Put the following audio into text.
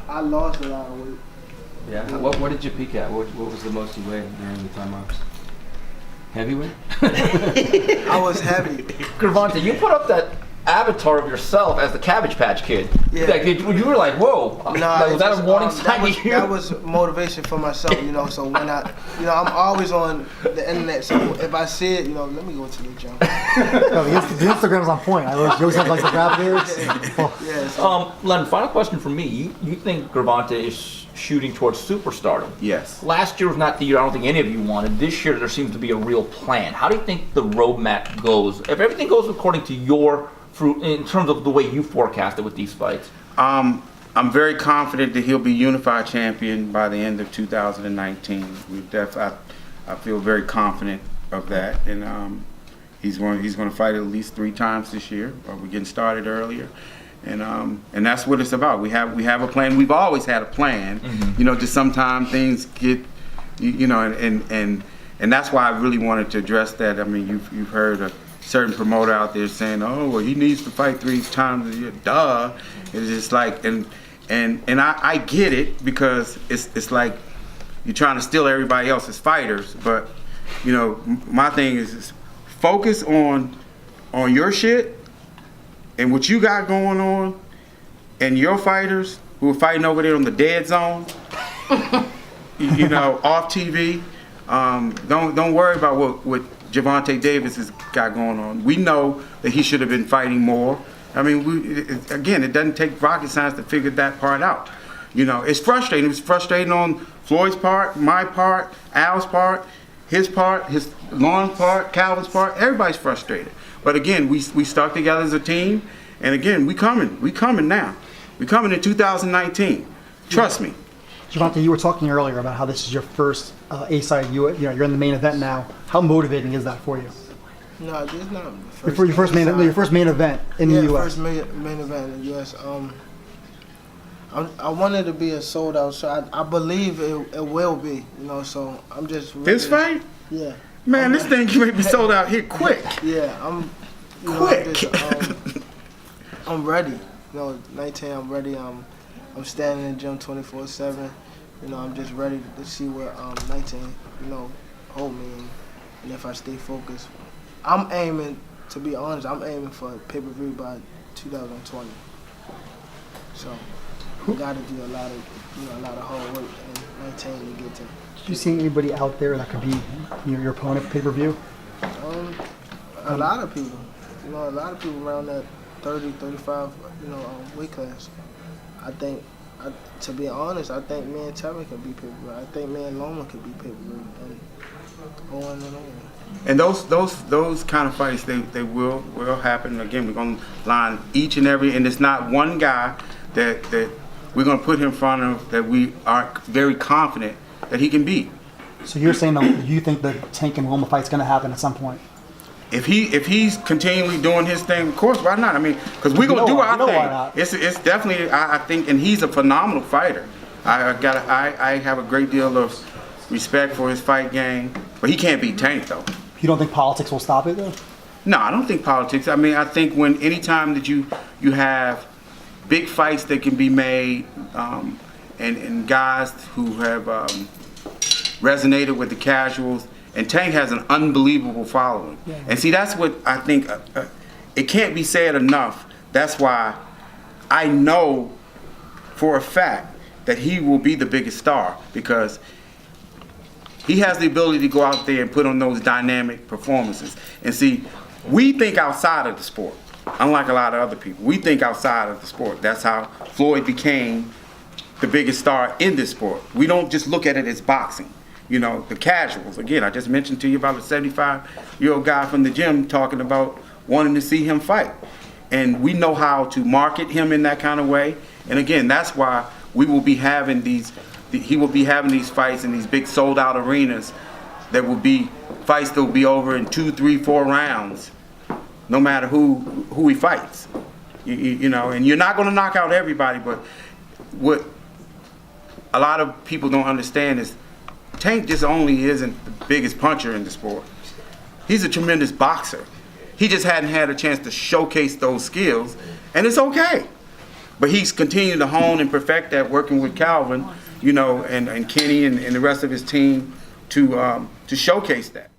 I lost a lot of weight. Yeah. What did you peak at? What was the most you weighed during the time-ups? Heavyweight? I was heavy. Gervonta, you put up that avatar of yourself as the Cabbage Patch Kid. Yeah. Like, you were like, whoa. Nah, was that a warning sign to you? That was motivation for myself, so when I'm always on the internet, so if I see it, let me go to the gym. The Instagram's on point. You always have like the grab hairs. Yeah, so. Len, final question for me. You think Gervonta is shooting towards superstardom? Yes. Last year was not the year I don't think any of you wanted. This year there seems to be a real plan. How do you think the roadmap goes? If everything goes according to your fruit, in terms of the way you forecast it with these fights? I'm very confident that he'll be unified champion by the end of 2019. I feel very confident of that, and he's going to fight at least 3 times this year. We're getting started earlier, and that's what it's about. We have a plan. We've always had a plan. Mm-hmm. Just sometimes things get, and that's why I really wanted to address that. I mean, you've heard a certain promoter out there saying, "Oh, well, he needs to fight 3 times a year." Duh. It's just like, and I get it, because it's like you're trying to steal everybody else's fighters. But my thing is focus on your shit and what you got going on, and your fighters who are fighting over there on the dead zone, off TV. Don't worry about what Gervonta Davis has got going on. We know that he should have been fighting more. I mean, it doesn't take rocket science to figure that part out. It's frustrating. It was frustrating on Floyd's part, my part, Al's part, his Lauren's part, Calvin's part. Everybody's frustrated. But again, we stuck together as a team, and again, we coming now. We coming in 2019. Trust me. Gervonta, you were talking earlier about how this is your first A-side. You're in the main event now. How motivating is that for you? No, this is not your first main event in the U.S. First main event in the U.S. I wanted to be a sold out, so I believe it will be. So I'm just ready. This fight? Yeah. Man, this thing can make me sold out here quick. Yeah, I'm quick. I'm ready. 19. I'm ready. I'm standing in the gym 24/7. I'm just ready to see where 19, hold me, and if I stay focused. I'm aiming, to be honest, for a pay-per-view by 2020. So we got to do a lot of hard work and 19 to get there. Do you see anybody out there that could be your opponent pay-per-view? A lot of people. A lot of people around that 30, 35, weight class. To be honest, I think me and Terry could be pay-per-view. I think me and Loma could be pay-per-view, and on and on. And those kind of fights, they will happen. Again, we're going to line each and every, and it's not one guy that we're going to put him in front of that we are very confident that he can beat. So you're saying that you think the Tank and Loma fight's going to happen at some point? If he's continually doing his thing, of course, why not? I mean, because we're gonna do our thing. Why not? It's definitely, I think, and he's a phenomenal fighter. I have a great deal of respect for his fight game, but he can't beat Tank though. You don't think politics will stop it though? No, I don't think politics. I mean, I think anytime that you have big fights that can be made, and guys who have resonated with the casuals. And Tank has an unbelievable following. Yeah. And see, that's what I think, it can't be said enough. That's why I know for a fact that he will be the biggest star, because he has the ability to go out there and put on those dynamic performances. And see, we think outside of the sport, unlike a lot of other people. We think outside of the sport. That's how Floyd became the biggest star in this sport. We don't just look at it as boxing. The casuals. Again, I just mentioned to you about a 75-year-old guy from the gym talking about wanting to see him fight. And we know how to market him in that kind of way. And again, that's why he will be having these fights in these big sold-out arenas that will be fights that will be over in 2, 3, 4 rounds, no matter who he fights. And you're not going to knock out everybody, but what a lot of people don't understand is Tank just only isn't the biggest puncher in the sport. He's a tremendous boxer. He just hadn't had a chance to showcase those skills, and it's okay. But he's continued to hone and perfect that, working with Calvin, you know, and Kenny and the rest of his team to showcase that.